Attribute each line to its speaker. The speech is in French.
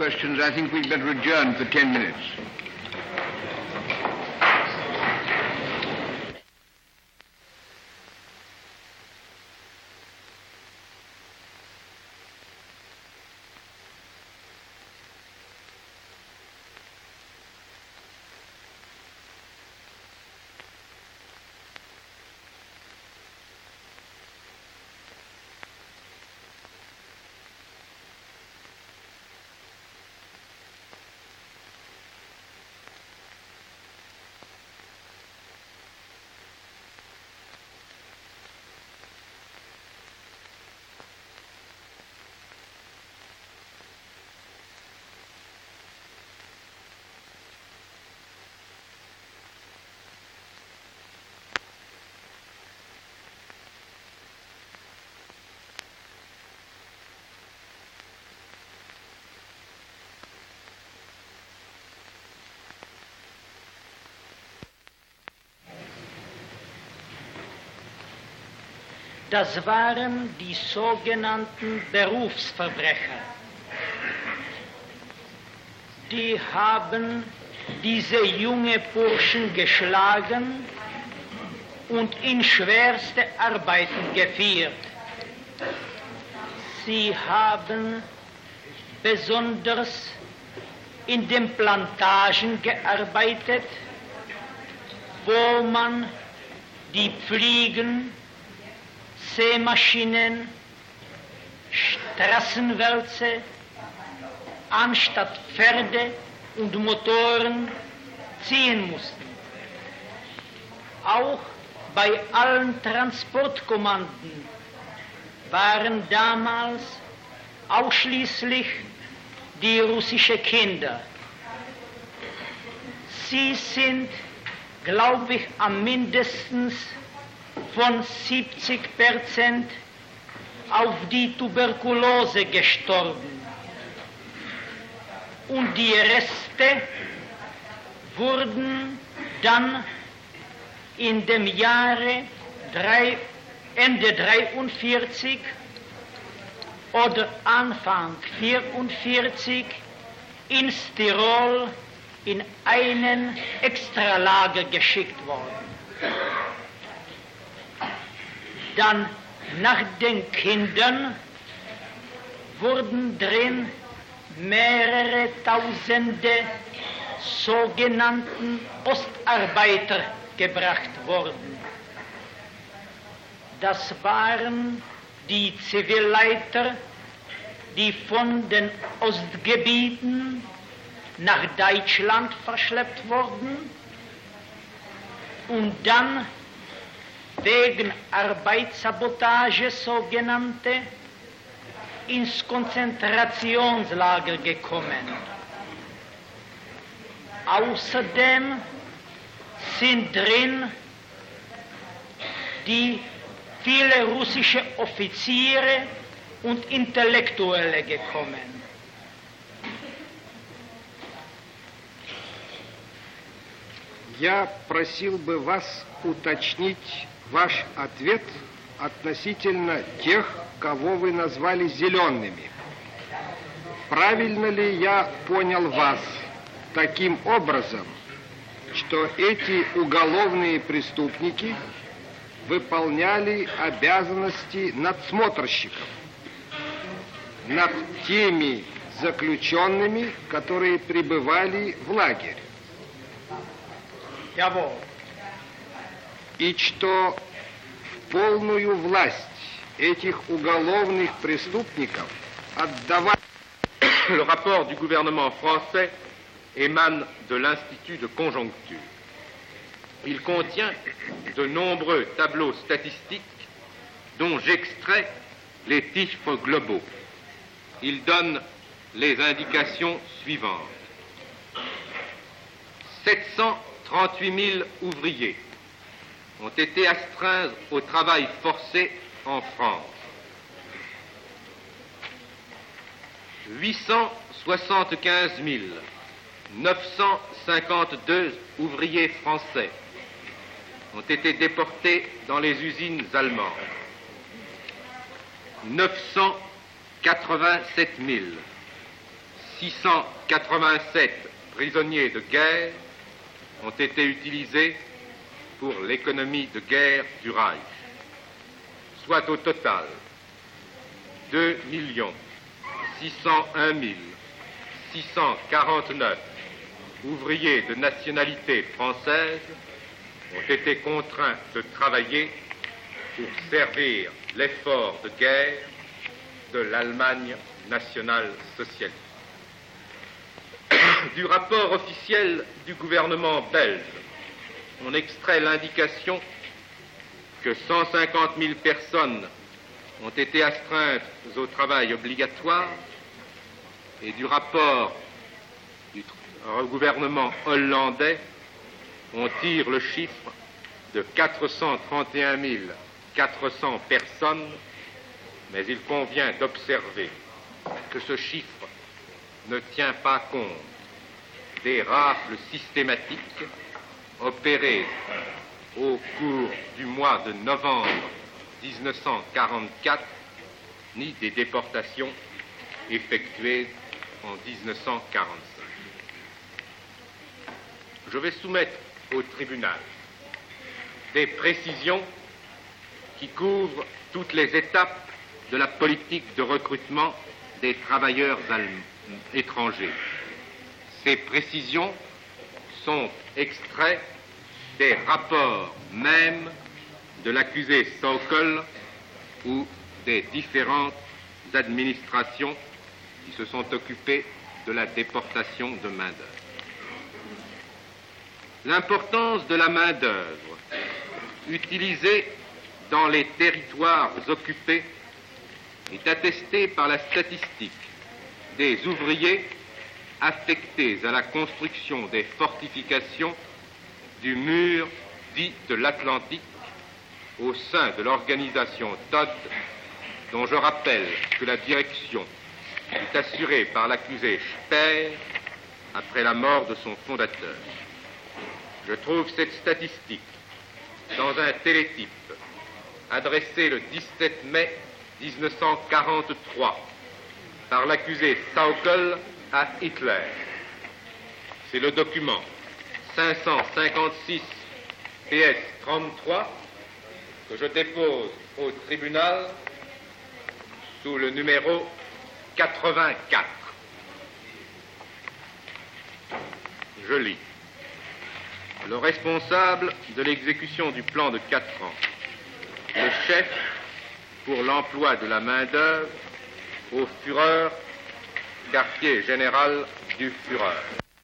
Speaker 1: questions, I think we'd better adjourn for 10 minutes.
Speaker 2: Das waren die sogenannten Berufsverbrecher. Die haben diese junge Burschen geschlagen und in schwerste Arbeiten geführt. Sie haben besonders in den Plantagen gearbeitet, wo man die Pfliegen, Sämaschinen, Straßenwälze anstatt Pferde und Motoren ziehen mussten. Auch bei allen Transportkommanden waren damals ausschließlich die russischen Kinder. Sie sind, glaube ich, am mindestens von 70% auf die Tuberkulose gestorben. Und die Reste wurden dann in dem Jahre Ende 1943 oder Anfang 1944 ins Tirol in einen Extralager geschickt worden. Dann nach den Kindern wurden drin mehrere Tausende sogenannten Ostarbeiter gebracht worden. Das waren die Zivilleiter, die von den Ostgebieten nach Deutschland verschleppt wurden und dann wegen Arbeitssabotage sogenannte ins Konzentrationslager gekommen. Außerdem sind drin die viele russische Offiziere und Intellektuelle gekommen.
Speaker 3: Я просил бы вас уточнить ваш ответ относительно тех, кого вы назвали зелеными. Правильно ли я понял вас таким образом, что эти уголовные преступники выполняли обязанности надсмотрщиков над теми заключенными, которые пребывали в лагере? И что в полную власть этих уголовных преступников отдавали.
Speaker 4: Le rapport du gouvernement français émane de l'Institut de conjoncture. Il contient de nombreux tableaux statistiques dont j'extrais les titres globaux. Il donne les indications suivantes. 738 000 ouvriers ont été astreints au travail forcé en France. 875 952 ouvriers français ont été déportés dans les usines allemandes. 987 687 prisonniers de guerre ont été utilisés pour l'économie de guerre du Reich, soit au total 2 601 649 ouvriers de nationalité française ont été contraints de travailler pour servir l'effort de guerre de l'Allemagne nationale socialiste. Du rapport officiel du gouvernement belge, on extrait l'indication que 150 000 personnes ont été astreintes au travail obligatoire, et du rapport du gouvernement hollandais, on tire le chiffre de 431 400 personnes, mais il convient d'observer que ce chiffre ne tient pas compte des rafles systématiques opérées au cours du mois de novembre 1944, ni des déportations effectuées en 1945. Je vais soumettre au tribunal des précisions qui couvrent toutes les étapes de la politique de recrutement des travailleurs étrangers. Ces précisions sont extraits des rapports même de l'accusé Sauckel ou des différentes administrations qui se sont occupées de la déportation de main-d'œuvre. L'importance de la main-d'œuvre utilisée dans les territoires occupés est attestée par la statistique des ouvriers affectés à la construction des fortifications du mur dit de l'Atlantique au sein de l'organisation Todt, dont je rappelle que la direction est assurée par l'accusé Speer après la mort de son fondateur. Je trouve cette statistique dans un télétype adressé le 17 mai 1943 par l'accusé Sauckel à Hitler. C'est le document 556 PS 33 que je dépose au tribunal sous le numéro 84. Je lis. Le responsable de l'exécution du plan de 4 ans, le chef pour l'emploi de la main-d'œuvre au Führer, quartier général du Führer.